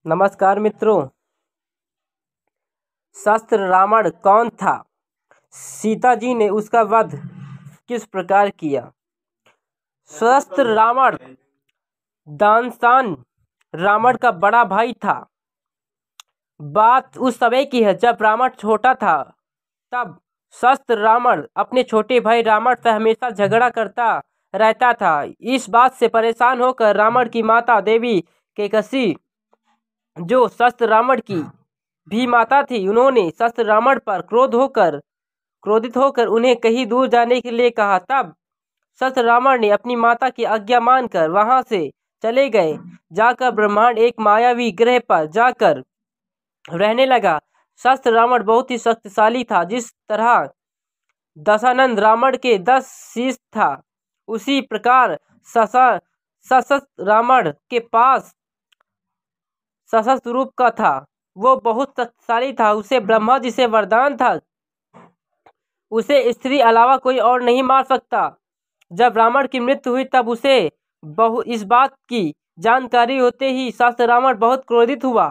नमस्कार मित्रों। शस्त्र रावण कौन था? सीता जी ने उसका वध किस प्रकार किया? शस्त्र रावण दानशान रावण का बड़ा भाई था। बात उस समय की है जब रावण छोटा था। तब शस्त्र रावण अपने छोटे भाई रावण से हमेशा झगड़ा करता रहता था। इस बात से परेशान होकर रावण की माता देवी कैकसी, जो शस्त्र रावण की भी माता थी, उन्होंने शस्त्र रावण पर क्रोधित होकर उन्हें कहीं दूर जाने के लिए कहा। तब शस्त्र रावण ने अपनी माता की आज्ञा मानकर वहां से चले गए। जाकर ब्रह्मांड एक मायावी ग्रह पर जाकर रहने लगा। शस्त्र रावण बहुत ही शक्तिशाली था। जिस तरह दशानन रावण के 10 शीश था, उसी प्रकार सशस्त्र रावण के पास सशस्त्र रूप का था। वो बहुत शक्तिशाली था। उसे ब्रह्मा जी से वरदान था, उसे स्त्री अलावा कोई और नहीं मार सकता। जब रावण की मृत्यु हुई तब उसे इस बात की जानकारी होते ही शस्त्र रावण बहुत क्रोधित हुआ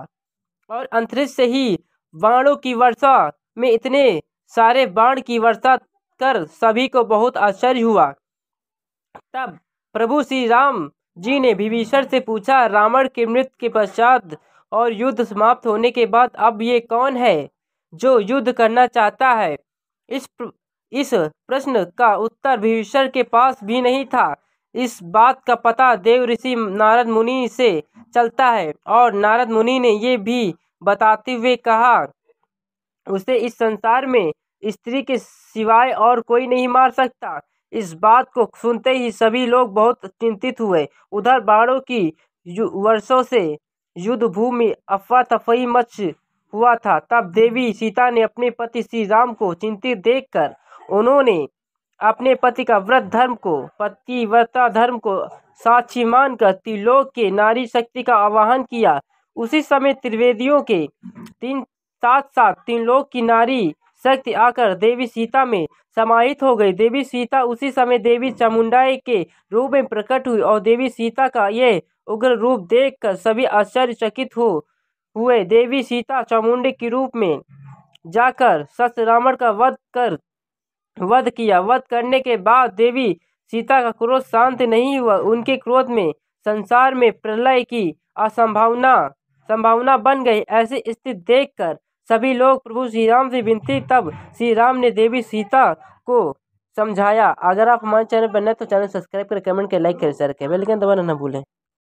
और अंतरिक्ष से ही बाणों की वर्षा में इतने सारे बाण की वर्षा कर सभी को बहुत आश्चर्य हुआ। तब प्रभु श्री राम जी ने विभीषण से पूछा, रावण की मृत्यु के पश्चात और युद्ध समाप्त होने के बाद अब ये कौन है जो युद्ध करना चाहता है? इस प्रश्न का उत्तर विभीषण के पास भी नहीं था। इस बात का पता देव ऋषि नारद मुनि से चलता है और नारद मुनि ने ये भी बताते हुए कहा, उसे इस संसार में स्त्री के सिवाय और कोई नहीं मार सकता। इस बात को सुनते ही सभी लोग बहुत चिंतित हुए। उधर बाणों की वर्षों से युद्ध भूमि अफरा तफरी मच हुआ था। तब देवी सीता ने अपने पति श्री राम को चिंतित देखकर उन्होंने अपने पति का पतिव्रता धर्म को साक्षी मानकर त्रिलोक के नारी शक्ति का आवाहन किया। उसी समय त्रिवेदियों के साथ त्रिलोक की नारी शक्ति आकर देवी सीता में समाहित हो गई। देवी सीता उसी समय देवी चामुंडा के रूप में प्रकट हुई और देवी सीता का यह उग्र रूप देखकर सभी आश्चर्यचकित हुए। देवी सीता चामुंडे के रूप में जाकर शस्त्र रावण का वध किया। वध करने के बाद देवी सीता का क्रोध शांत नहीं हुआ। उनके क्रोध में संसार में प्रलय की संभावना बन गई। ऐसी स्थिति देखकर सभी लोग प्रभु श्री राम से विनती। तब श्री राम ने देवी सीता को समझाया। अगर आप हमारे चैनल पर नए तो चैनल सब्सक्राइब करें, कमेंट करें, लाइक करें, शेयर करें, बेल आइकन दबाना न भूलें।